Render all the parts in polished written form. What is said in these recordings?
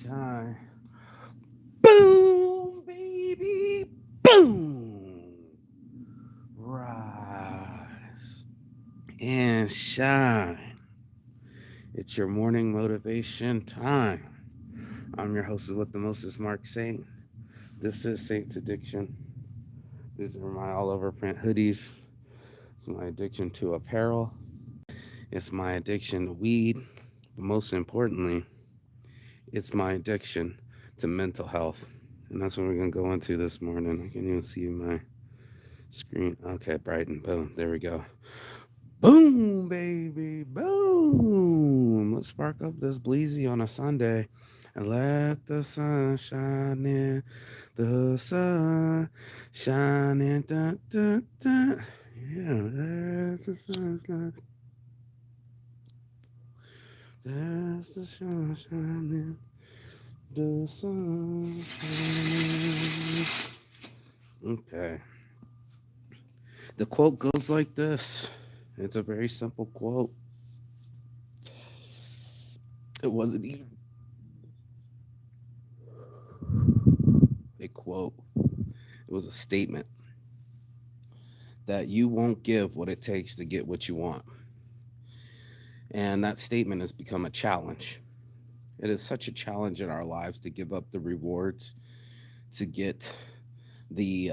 Shine. Boom, baby. Boom. Rise and shine. It's your morning motivation time. I'm your host with the most, Mark Saint. This is Saint's Addiction. These are my all over print hoodies. It's my addiction to apparel. It's my addiction to weed. But most importantly, it's my addiction to mental health. And that's what we're going to go into this morning. I can even see my screen. Okay, brighten. Boom. There we go. Boom, baby. Boom. Let's spark up this bleezy on a Sunday. And let the sun shine in. The sun shining. Dun, dun, dun. Yeah, there's the sunshine. There's the sun shining. The sun shining. Okay. The quote goes like this. It's a very simple quote. It wasn't even a quote, it was a statement that you won't give what it takes to get what you want. And that statement has become a challenge. It is such a challenge in our lives to give up the rewards, to get the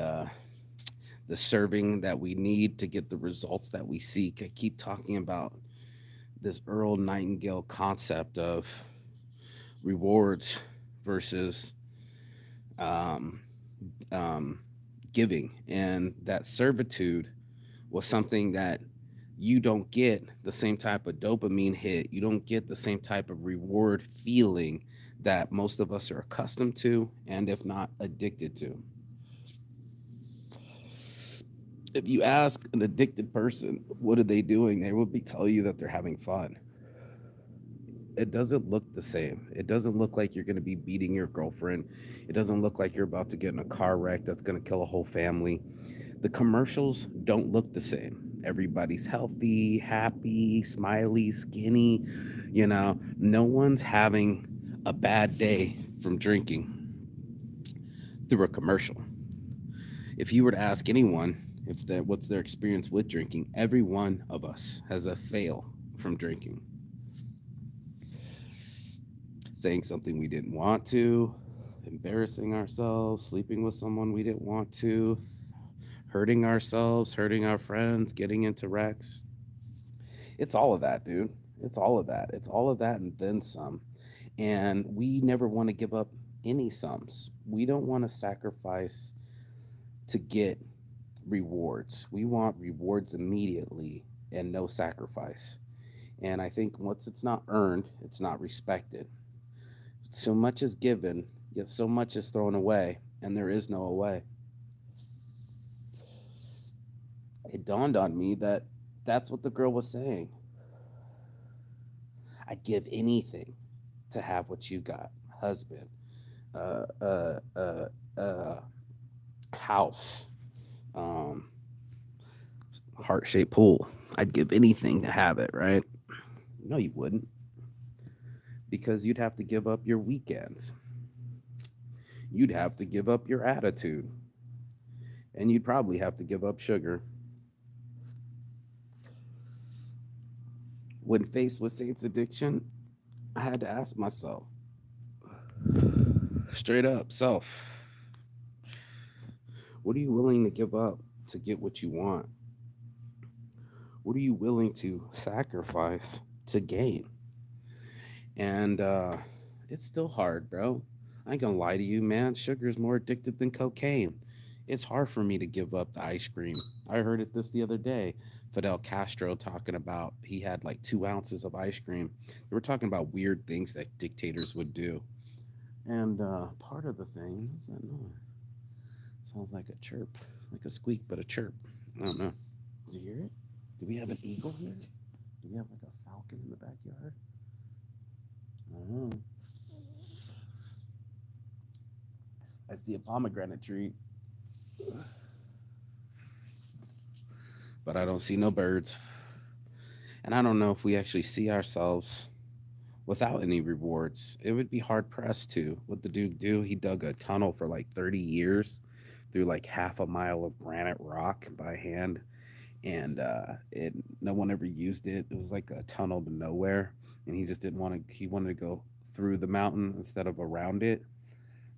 the serving that we need to get the results that we seek. I keep talking about this Earl Nightingale concept of rewards versus um, um, giving, and that servitude was something that you don't get the same type of dopamine hit. You don't get the same type of reward feeling that most of us are accustomed to, and if not addicted to. If you ask an addicted person, what are they doing? They will be telling you that they're having fun. It doesn't look the same. It doesn't look like you're going to be beating your girlfriend. It doesn't look like you're about to get in a car wreck that's going to kill a whole family. The commercials don't look the same. Everybody's healthy, happy, smiley, skinny. No one's having a bad day from drinking through a commercial. If you were to ask anyone if that what's their experience with drinking, every one of us has a fail from drinking. Saying something we didn't want to, embarrassing ourselves, sleeping with someone we didn't want to, hurting ourselves, hurting our friends, getting into wrecks. It's all of that, dude. It's all of that. It's all of that and then some. And we never want to give up any sums. We don't want to sacrifice to get rewards. We want rewards immediately and no sacrifice. And I think once it's not earned, it's not respected. So much is given, yet so much is thrown away, and there is no away. It dawned on me that that's what the girl was saying. I'd give anything to have what you got: husband, uh, uh, uh, uh, house, um, heart shaped pool. I'd give anything to have it, right? No, you wouldn't, because you'd have to give up your weekends. You'd have to give up your attitude, and you'd probably have to give up sugar. When faced with Saints addiction, I had to ask myself, straight up, self, what are you willing to give up to get what you want? What are you willing to sacrifice to gain? And it's still hard, bro. I ain't gonna lie to you, man. Sugar is more addictive than cocaine. It's hard for me to give up the ice cream. I heard it this the other day. Fidel Castro talking about he had like 2 ounces of ice cream. They were talking about weird things that dictators would do. And part of the thing, what's that noise? Sounds like a chirp, like a squeak, but a chirp. I don't know. Did you hear it? Do we have an eagle here? Do we have like a falcon in the backyard? I don't know. I see a pomegranate tree, but I don't see no birds. And I don't know if we actually see ourselves without any rewards. It would be hard pressed to. What the dude do? He dug a tunnel for like 30 years through like half a mile of granite rock by hand, and it no one ever used it. It was like a tunnel to nowhere, and he just didn't want to. He wanted to go through the mountain instead of around it.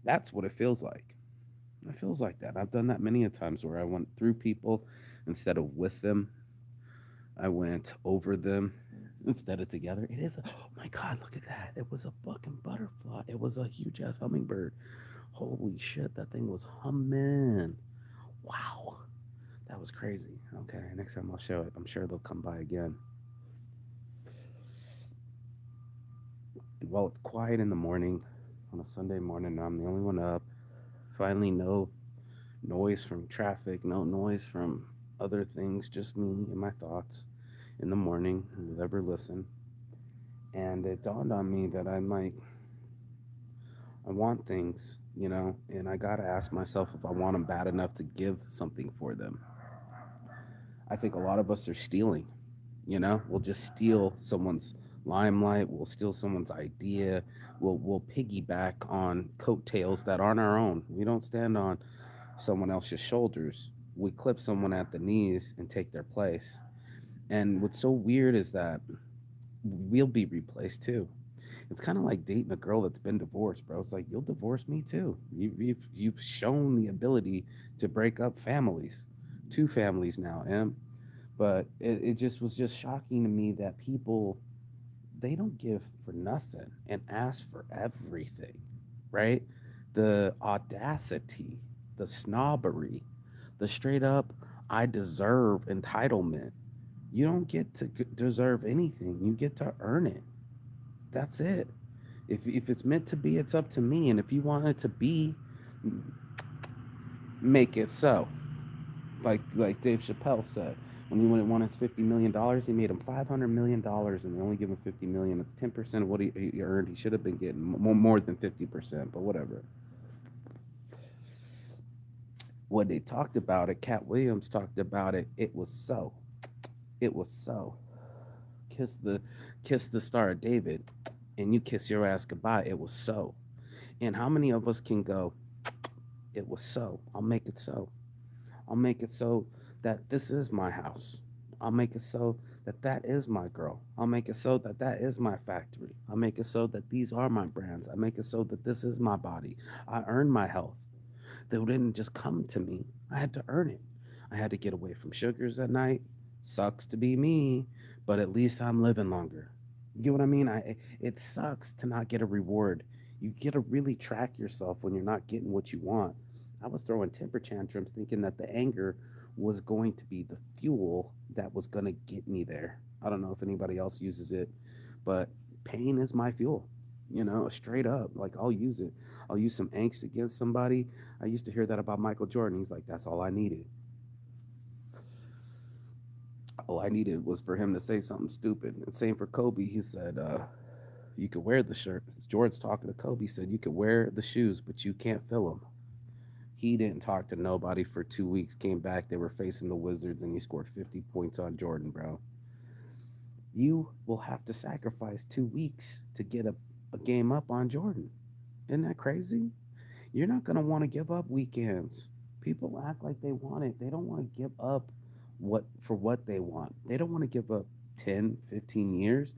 That's what it feels like. It feels like that. I've done that many a times where I went through people instead of with them. I went over them instead of together. It is. Oh my God! Look at that! It was a fucking butterfly. It was a huge ass hummingbird. Holy shit! That thing was humming. Wow, that was crazy. Okay, next time I'll show it. I'm sure they'll come by again. And while it's quiet in the morning on a Sunday morning, and I'm the only one up. Finally, no noise from traffic, no noise from other things, just me and my thoughts in the morning. Who will ever listen? And it dawned on me that I want things, and I gotta ask myself if I want them bad enough to give something for them. I think a lot of us are stealing. We'll just steal someone's limelight. We'll steal someone's idea. We'll piggyback on coattails that aren't our own. We don't stand on someone else's shoulders. We clip someone at the knees and take their place. And what's so weird is that we'll be replaced too. It's kind of like dating a girl that's been divorced, bro. It's like you'll divorce me too. You've shown the ability to break up families, two families now, but it just was just shocking to me that people, they don't give for nothing and ask for everything, right? The audacity, the snobbery, the straight up I deserve entitlement. You don't get to deserve anything. You get to earn it. That's it. If it's meant to be, it's up to me. And if you want it to be, make it so. Like Dave Chappelle said, when he won his $50 million, he made him $500 million, and they only give him 50 million. It's 10% of what he earned. He should have been getting more than 50%, but whatever. When they talked about it, Cat Williams talked about it. It was so. It was so. Kiss the kiss the Star of David, and you kiss your ass goodbye. It was so. And how many of us can go? It was so. I'll make it so. I'll make it so that this is my house. I'll make it so that that is my girl. I'll make it so that that is my factory. I'll make it so that these are my brands. I make it so that this is my body. I earned my health. They didn't just come to me. I had to earn it. I had to get away from sugars at night. Sucks to be me, but at least I'm living longer. You get what I mean? It sucks to not get a reward. You get to really track yourself when you're not getting what you want. I was throwing temper tantrums thinking that the anger was going to be the fuel that was going to get me there. I don't know if anybody else uses it, but pain is my fuel. Straight up. Like, I'll use it. I'll use some angst against somebody. I used to hear that about Michael Jordan. He's like, that's all I needed. All I needed was for him to say something stupid. And same for Kobe. He said, you could wear the shirt. George's talking to Kobe, said, you could wear the shoes, but you can't fill them. He didn't talk to nobody for 2 weeks, came back, they were facing the Wizards, and he scored 50 points on Jordan, bro. You will have to sacrifice 2 weeks to get a game up on Jordan. Isn't that crazy? You're not going to want to give up weekends. People act like they want it. They don't want to give up what they want. They don't want to give up 10, 15 years.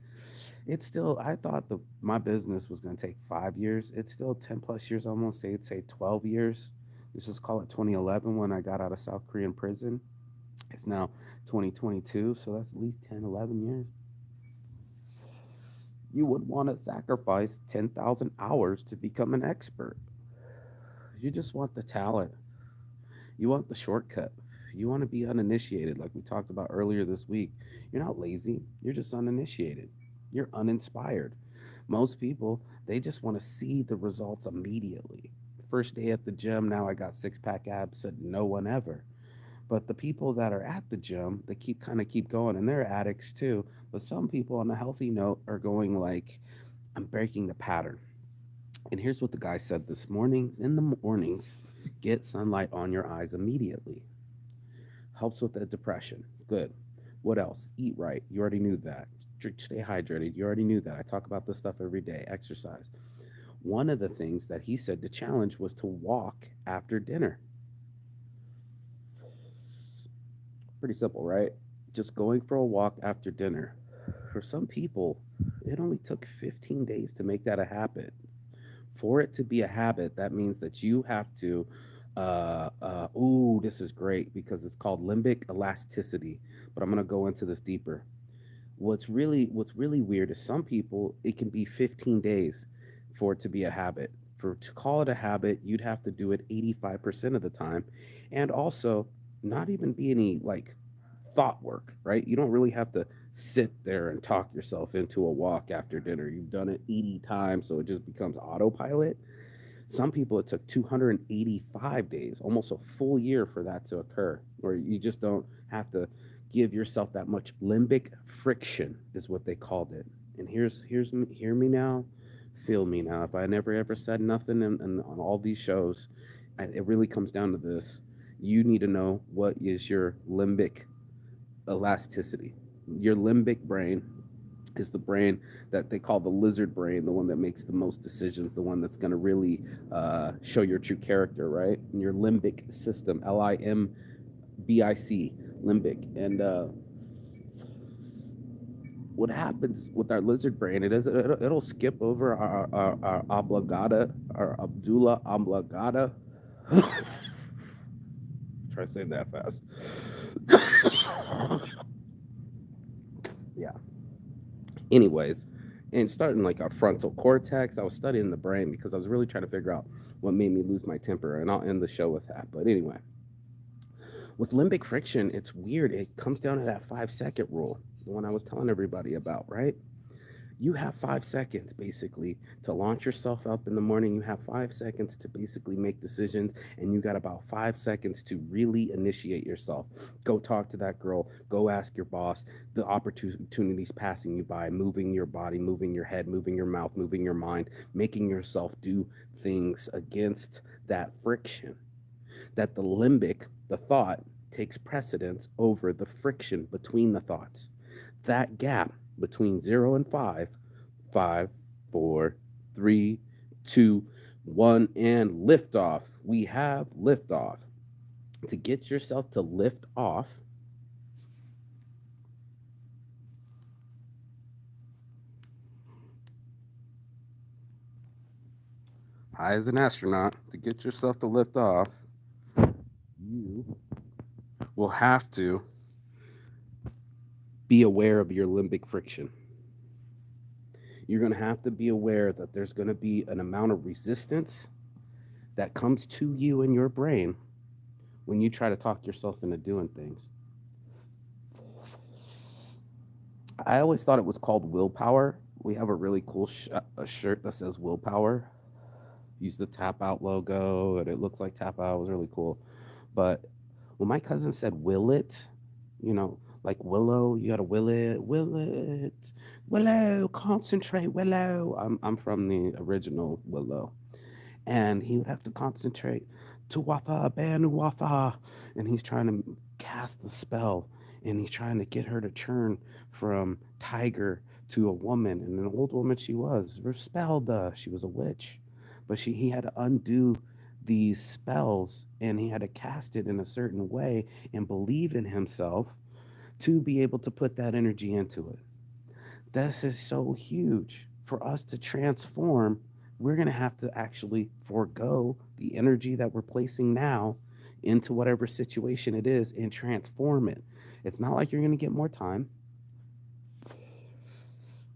It's still, I thought my business was going to take 5 years. It's still 10 plus years. I almost say 12 years. Let's just call it 2011 when I got out of South Korean prison. It's now 2022, so that's at least 10, 11 years. You would want to sacrifice 10,000 hours to become an expert. You just want the talent. You want the shortcut. You want to be uninitiated, like we talked about earlier this week. You're not lazy, you're just uninitiated. You're uninspired. Most people, they just want to see the results immediately. First day at the gym, now I got six pack abs, said no one ever. But the people that are at the gym, they keep going, and they're addicts too. But some people on a healthy note are going like, I'm breaking the pattern. And here's what the guy said this morning. In the mornings, get sunlight on your eyes immediately. Helps with the depression. Good. What else? Eat right. You already knew that. stay hydrated. You already knew that. I talk about this stuff every day. Exercise. One of the things that he said to challenge was to walk after dinner. Pretty simple, right? Just going for a walk after dinner. For some people, it only took 15 days to make that a habit. For it to be a habit, that means that you have to, ooh, this is great because it's called limbic elasticity. But I'm going to go into this deeper. What's really weird is some people it can be 15 days for it to be a habit. For to call it a habit, you'd have to do it 85% of the time, and also not even be any like thought work, right? You don't really have to sit there and talk yourself into a walk after dinner. You've done it 80 times, so it just becomes autopilot. Some people it took 285 days, almost a full year for that to occur, where you just don't have to give yourself that much limbic friction is what they called it. And hear me now, feel me now. If I never ever said nothing on all these shows, it really comes down to this. You need to know what is your limbic elasticity. Your limbic brain is the brain that they call the lizard brain, the one that makes the most decisions, the one that's going to really show your true character, right? And your limbic system, LIMBIC, limbic. And what happens with our lizard brain, it'll skip over our oblongata, our Abdullah oblongata. Try saying that fast. Yeah. Anyways, and starting like our frontal cortex, I was studying the brain because I was really trying to figure out what made me lose my temper, and I'll end the show with that. But anyway, with limbic friction, it's weird. It comes down to that 5 second rule, the one I was telling everybody about, right? You have 5 seconds basically to launch yourself up in the morning. You have 5 seconds to basically make decisions, and you got about 5 seconds to really initiate yourself. Go talk to that girl, go ask your boss. The opportunities passing you by, moving your body, moving your head, moving your mouth, moving your mind, making yourself do things against that friction. That the limbic, the thought, takes precedence over the friction between the thoughts. That gap between 0 and 5, 5, 4, 3, 2, 1, and liftoff. We have liftoff. To get yourself to lift off, high as an astronaut, to get yourself to lift off, you will have to be aware of your limbic friction. You're going to have to be aware that there's going to be an amount of resistance that comes to you in your brain when you try to talk yourself into doing things. I always thought it was called willpower. We have a really cool a shirt that says willpower. Use the Tap Out logo, and it looks like Tap Out. It was really cool. But when my cousin said will it, you know, like Willow, you gotta will it, Willow, concentrate, Willow. I'm from the original Willow, and he would have to concentrate. Tuwatha, Banuwatha, and he's trying to cast the spell, and he's trying to get her to turn from tiger to a woman, and an old woman she was. Respelled, she was a witch, but he had to undo these spells, and he had to cast it in a certain way and believe in himself to be able to put that energy into it. This is so huge for us to transform. We're going to have to actually forego the energy that we're placing now into whatever situation it is and transform it. It's not like you're going to get more time.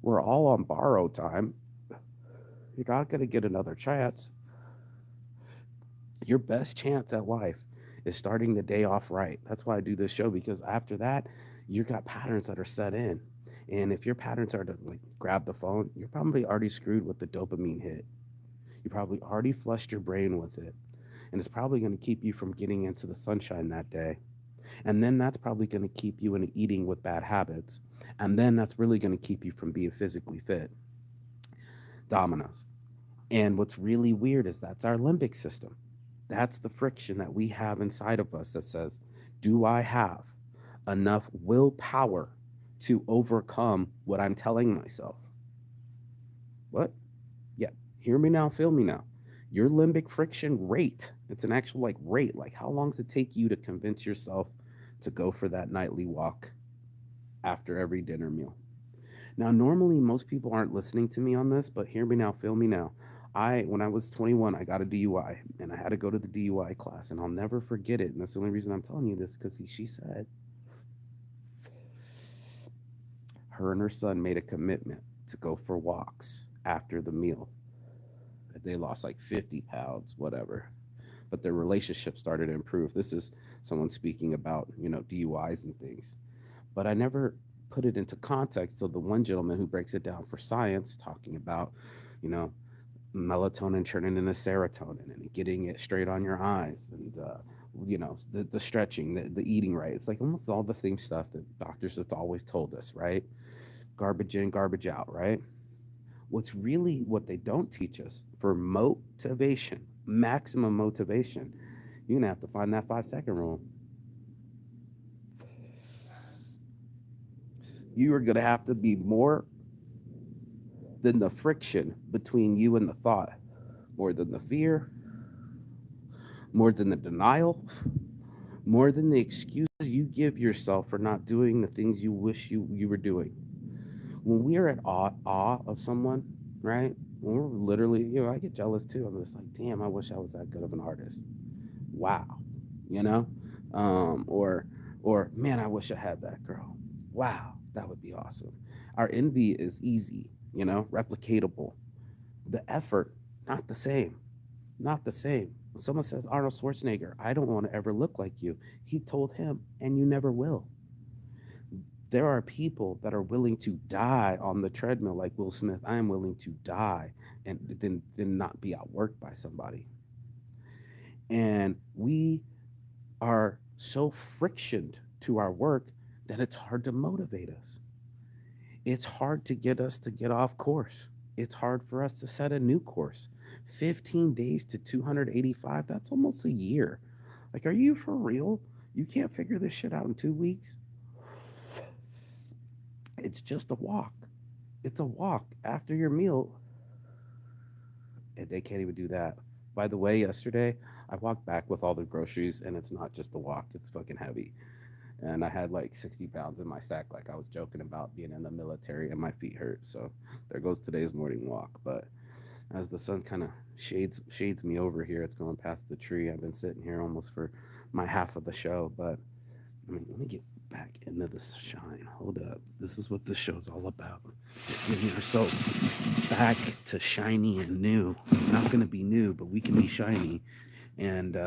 We're all on borrowed time. You're not going to get another chance. Your best chance at life is starting the day off right. That's why I do this show, because after that, you got patterns that are set in. And if your patterns are to like grab the phone, you're probably already screwed with the dopamine hit. You probably already flushed your brain with it. And it's probably going to keep you from getting into the sunshine that day. And then that's probably going to keep you in eating with bad habits. And then that's really going to keep you from being physically fit. Dominoes. And what's really weird is that's our limbic system. That's the friction that we have inside of us that says, do I have enough willpower to overcome what I'm telling myself. What? Yeah. Hear me now, feel me now. Your limbic friction rate, it's an actual like rate. Like how long does it take you to convince yourself to go for that nightly walk after every dinner meal? Now, normally most people aren't listening to me on this, but hear me now, feel me now. When I was 21, I got a DUI and I had to go to the DUI class, and I'll never forget it. And that's the only reason I'm telling you this because she said her and her son made a commitment to go for walks after the meal. They lost like 50 pounds, whatever. But their relationship started to improve. This is someone speaking about, DUIs and things. But I never put it into context. So the one gentleman who breaks it down for science, talking about, you know, melatonin turning into serotonin and getting it straight on your eyes and, the stretching, the eating right. It's like almost all the same stuff that doctors have always told us, right? Garbage in, garbage out, right? What they don't teach us for motivation, maximum motivation, you're gonna have to find that 5 second rule. You are gonna have to be more than the friction between you and the thought, more than the fear, more than the denial, more than the excuses you give yourself for not doing the things you wish you were doing. When we are at awe of someone, right? When we're literally, I get jealous too. I'm just like, damn, I wish I was that good of an artist. Wow, you know, or man, I wish I had that girl. Wow, that would be awesome. Our envy is easy, replicatable. The effort, not the same, not the same. When someone says Arnold Schwarzenegger, I don't want to ever look like you. He told him, and you never will. There are people that are willing to die on the treadmill, like Will Smith. I am willing to die and then not be outworked by somebody. And we are so frictioned to our work that it's hard to motivate us. It's hard to get us to get off course. It's hard for us to set a new course. 15 days to 285, that's almost a year. Like, are you for real? You can't figure this shit out in 2 weeks? It's just a walk. It's a walk after your meal. And they can't even do that. By the way, yesterday I walked back with all the groceries, and it's not just a walk, it's fucking heavy. And I had like 60 pounds in my sack, like I was joking about being in the military, and my feet hurt. So there goes today's morning walk. But as the sun kind of shades me over here, it's going past the tree. I've been sitting here almost for my half of the show. But let me get back into this shine. Hold up. This is what this show's all about. Getting ourselves back to shiny and new. Not going to be new, but we can be shiny. And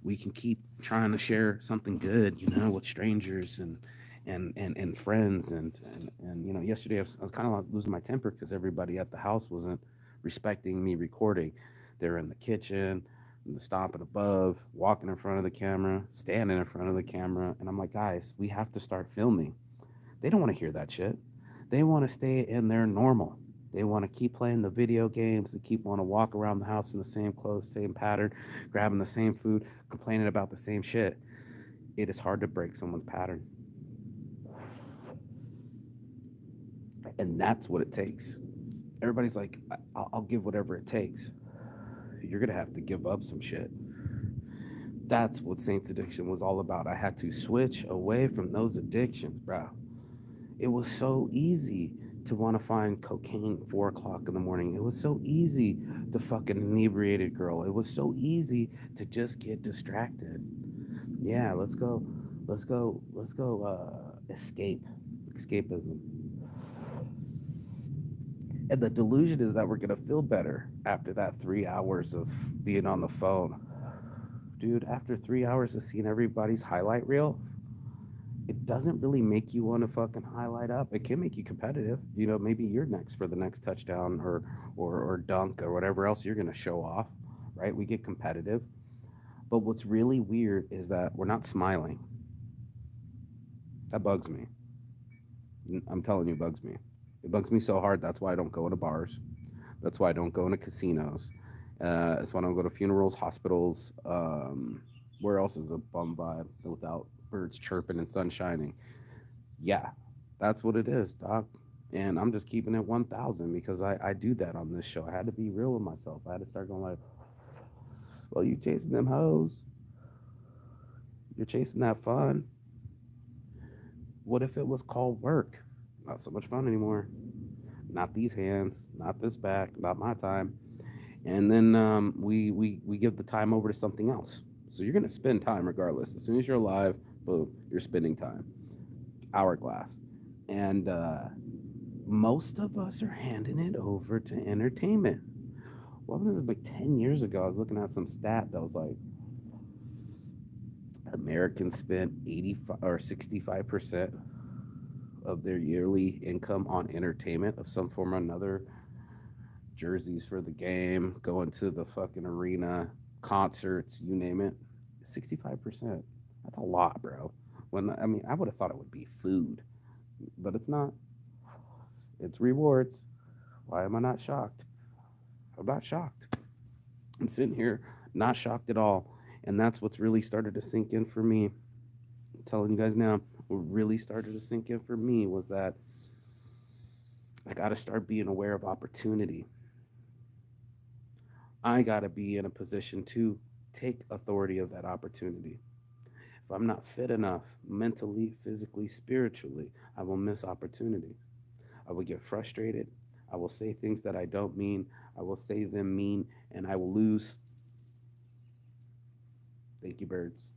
we can keep trying to share something good, with strangers and friends. And yesterday I was kind of like losing my temper because everybody at the house wasn't respecting me recording. They're in the kitchen, the stomping above, walking in front of the camera, standing in front of the camera. And I'm like, guys, we have to start filming. They don't want to hear that shit. They want to stay in their normal. They want to keep playing the video games. They keep want to walk around the house in the same clothes, same pattern, grabbing the same food, complaining about the same shit. It is hard to break someone's pattern. And that's what it takes. Everybody's like, I'll give whatever it takes. You're going to have to give up some shit. That's what Saints Addiction was all about. I had to switch away from those addictions, bro. It was so easy to want to find cocaine 4 o'clock in the morning. It was so easy to fuck an inebriated girl. It was so easy to just get distracted. Yeah, let's go. Escapism. And the delusion is that we're gonna feel better after that 3 hours of being on the phone. Dude, after 3 hours of seeing everybody's highlight reel, it doesn't really make you want to fucking highlight up. It can make you competitive. Maybe you're next for the next touchdown or dunk or whatever else you're gonna show off, right? We get competitive. But what's really weird is that we're not smiling. That bugs me. I'm telling you, it bugs me. It bugs me so hard. That's why I don't go into bars. That's why I don't go into casinos. That's why I don't go to funerals, hospitals. Where else is a bum vibe without birds chirping and sun shining? Yeah, That's what it is, doc. And I'm just keeping it 1,000 because I do that on this show. I had to be real with myself. I had to start going like, well, you chasing them hoes. You're chasing that fun. What if it was called work? Not so much fun anymore. Not these hands, not this back, not my time. And then we give the time over to something else. So you're gonna spend time regardless. As soon as you're alive, boom, you're spending time. Hourglass. And most of us are handing it over to entertainment. What was it, like 10 years ago? I was looking at some stat that was like Americans spent 85 or 65% of their yearly income on entertainment of some form or another. Jerseys for the game, going to the fucking arena, concerts, you name it. 65%. That's a lot, bro. When I mean, I would have thought it would be food, but it's not. It's rewards. Why am I not shocked? I'm not shocked. I'm sitting here not shocked at all. And that's what's really started to sink in for me. I'm telling you guys now, what really started to sink in for me was that I got to start being aware of opportunity. I got to be in a position to take authority of that opportunity. If I'm not fit enough mentally, physically, spiritually, I will miss opportunities. I will get frustrated. I will say things that I don't mean. I will say them mean, and I will lose. Thank you, birds.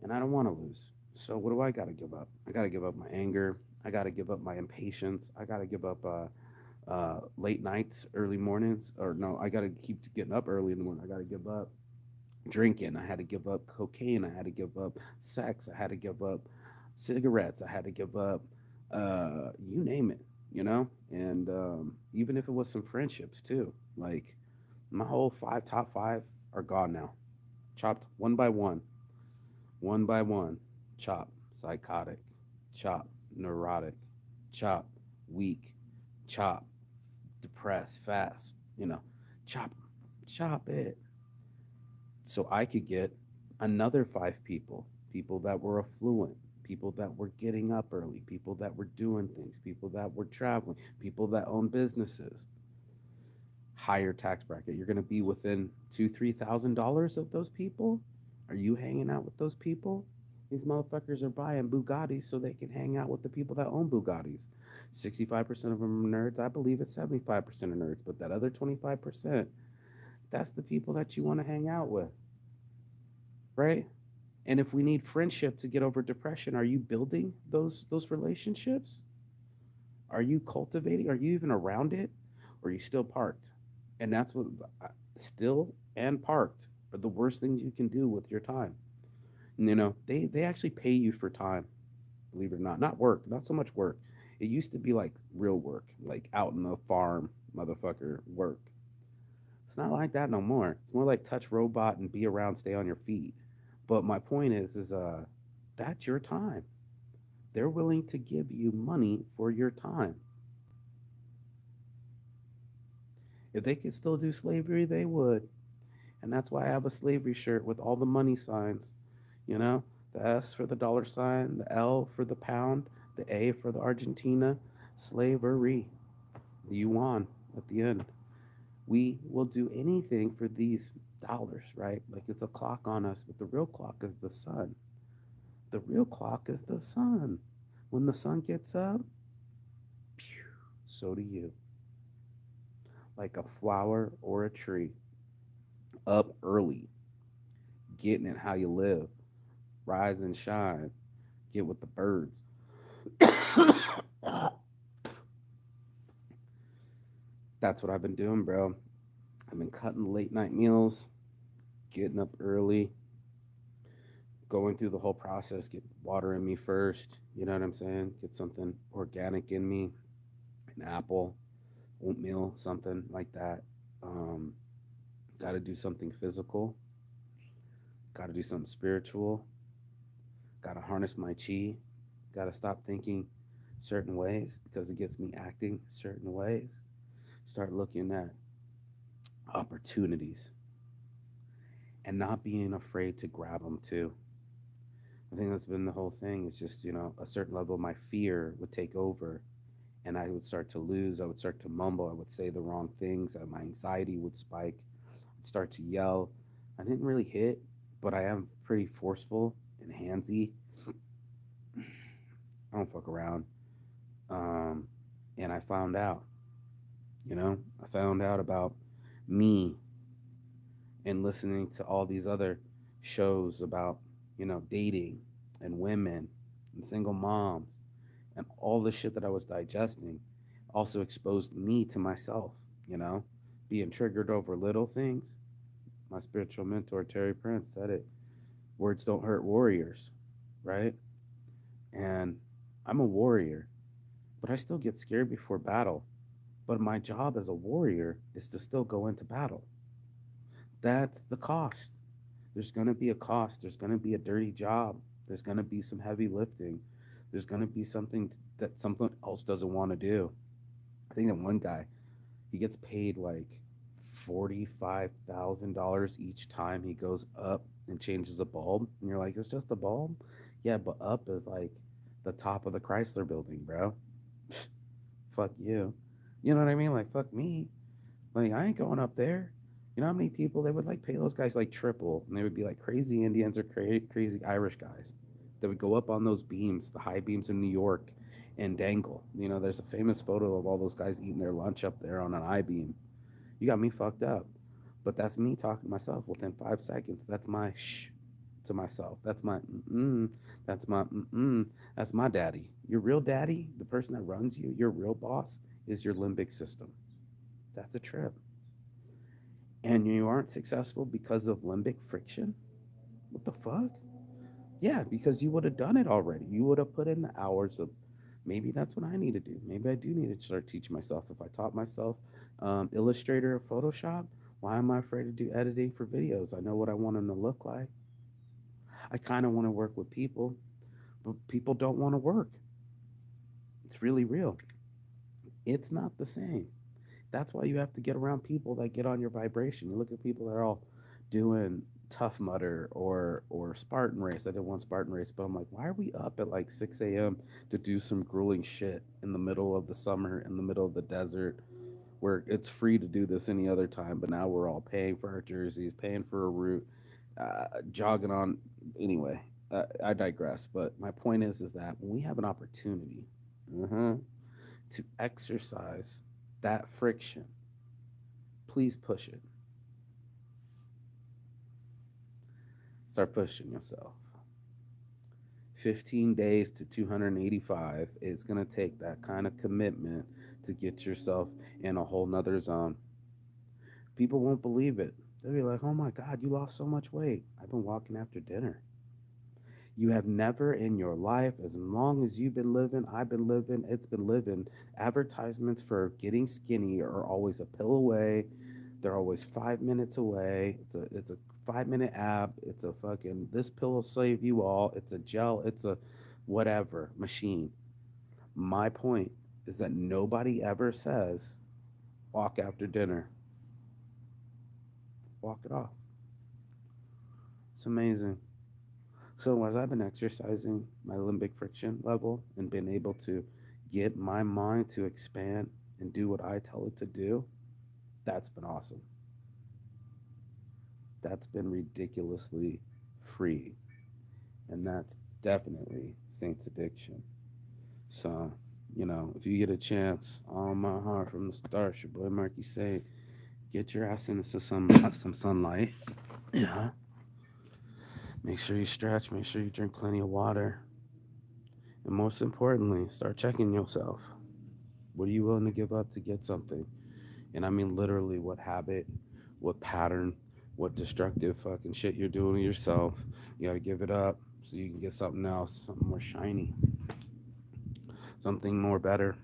And I don't want to lose. So what do I got to give up? I got to give up my anger. I got to give up my impatience. I got to give up late nights, early mornings, or no, I got to keep getting up early in the morning. I got to give up drinking. I had to give up cocaine. I had to give up sex. I had to give up cigarettes. I had to give up, you name it, you know? And even if it was some friendships too, like my whole top five are gone now, chopped one by one, one by one, chop, psychotic, chop, neurotic, chop, weak, chop, depressed, fast, chop, chop it. So I could get another five people, people that were affluent, people that were getting up early, people that were doing things, people that were traveling, people that own businesses. Higher tax bracket. You're going to be within $2,000-3,000 of those people. Are you hanging out with those people? These motherfuckers are buying Bugattis so they can hang out with the people that own Bugattis. 65% of them are nerds. I believe it's 75% of nerds, but that other 25%, that's the people that you want to hang out with, right? And if we need friendship to get over depression, are you building those relationships? Are you cultivating? Are you even around it? Or are you still parked? And that's what still and parked are the worst things you can do with your time. And, they actually pay you for time, believe it or not. Not work, not so much work. It used to be like real work, like out in the farm, motherfucker work. It's not like that no more. It's more like touch robot and be around, stay on your feet. But my point is that's your time. They're willing to give you money for your time. If they could still do slavery, they would. And that's why I have a slavery shirt with all the money signs. You know, the S for the dollar sign, the L for the pound, the A for the Argentina, slavery, the yuan at the end. We will do anything for these dollars, right? Like it's a clock on us, but the real clock is the sun. The real clock is the sun. When the sun gets up, pew, so do you. Like a flower or a tree, up early, getting it how you live, rise and shine, get with the birds. That's what I've been doing, bro. I've been cutting the late night meals, getting up early, going through the whole process, get water in me first. You know what I'm saying? Get something organic in me, an apple, oatmeal, something like that. Um, Got to do something physical, got to do something spiritual, got to harness my chi, got to stop thinking certain ways because it gets me acting certain ways. Start looking at opportunities and not being afraid to grab them too. I think that's been the whole thing. It's just, a certain level of my fear would take over and I would start to lose. I would start to mumble. I would say the wrong things. My anxiety would spike. I'd start to yell. I didn't really hit, but I am pretty forceful and handsy. I don't fuck around. Um, and I found out, I found out about me and listening to all these other shows about, dating and women and single moms and all the shit that I was digesting also exposed me to myself, you know, being triggered over little things. My spiritual mentor, Terry Prince, said it: words don't hurt warriors, right? And I'm a warrior, but I still get scared before battle. But my job as a warrior is to still go into battle. That's the cost. There's going to be a cost. There's going to be a dirty job. There's going to be some heavy lifting. There's going to be something that someone else doesn't want to do. I think that one guy, he gets paid like $45,000 each time he goes up and changes a bulb. And you're like, it's just a bulb? Yeah, but up is like the top of the Chrysler building, bro. Fuck you. You know what I mean? Like, fuck me. Like, I ain't going up there. You know how many people they would like pay those guys like triple, and they would be like crazy Indians or crazy Irish guys that would go up on those beams, the high beams in New York, and dangle. There's a famous photo of all those guys eating their lunch up there on an I beam. You got me fucked up, but that's me talking to myself within 5 seconds. That's my shh to myself. That's my mm. That's my mm. That's my daddy. Your real daddy, the person that runs you, your real boss, is your limbic system. That's a trip. And you aren't successful because of limbic friction? What the fuck? Yeah, because you would have done it already. You would have put in the hours of maybe that's what I need to do. Maybe I do need to start teaching myself. If I taught myself Illustrator or Photoshop, why am I afraid to do editing for videos? I know what I want them to look like. I kind of want to work with people, but people don't want to work. It's really real. It's not the same. That's why you have to get around people that get on your vibration. You look at people that are all doing Tough Mudder or Spartan Race. I did one Spartan Race, but I'm like, why are we up at like 6 a.m. to do some grueling shit in the middle of the summer, in the middle of the desert, where it's free to do this any other time, but now we're all paying for our jerseys, paying for a route, jogging on. Anyway, I digress. But my point is that when we have an opportunity uh to exercise that friction, please push it. Start pushing yourself. 15 days to 285, it's going to take that kind of commitment to get yourself in a whole nother zone. People won't believe it. They'll be like, oh my God, you lost so much weight. I've been walking after dinner. You have never in your life, as long as you've been living, I've been living, it's been living, advertisements for getting skinny are always a pill away. They're always 5 minutes away. It's a 5 minute app. It's a fucking this pill will save you all. It's a gel. It's a whatever machine. My point is that nobody ever says walk after dinner. Walk it off. It's amazing. So as I've been exercising my limbic friction level and been able to get my mind to expand and do what I tell it to do, that's been awesome. That's been ridiculously free. And that's definitely Saint's addiction. So, if you get a chance, all my heart from the start, your boy Marky Saint, get your ass into some sunlight. Yeah. Make sure you stretch, make sure you drink plenty of water. And most importantly, start checking yourself. What are you willing to give up to get something? And I mean literally what habit, what pattern, what destructive fucking shit you're doing to yourself. You gotta give it up so you can get something else, something more shiny, something more better.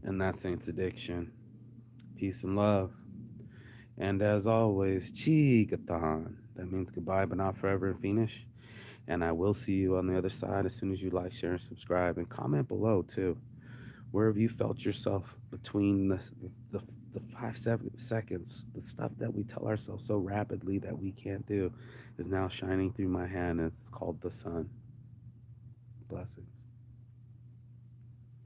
And that's Saint's addiction. Peace and love. And as always, Chigathon. That means goodbye, but not forever and finish. And I will see you on the other side as soon as you like, share, and subscribe. And comment below, too. Where have you felt yourself between the the 5 7 seconds, the stuff that we tell ourselves so rapidly that we can't do, is now shining through my hand. And it's called the sun. Blessings.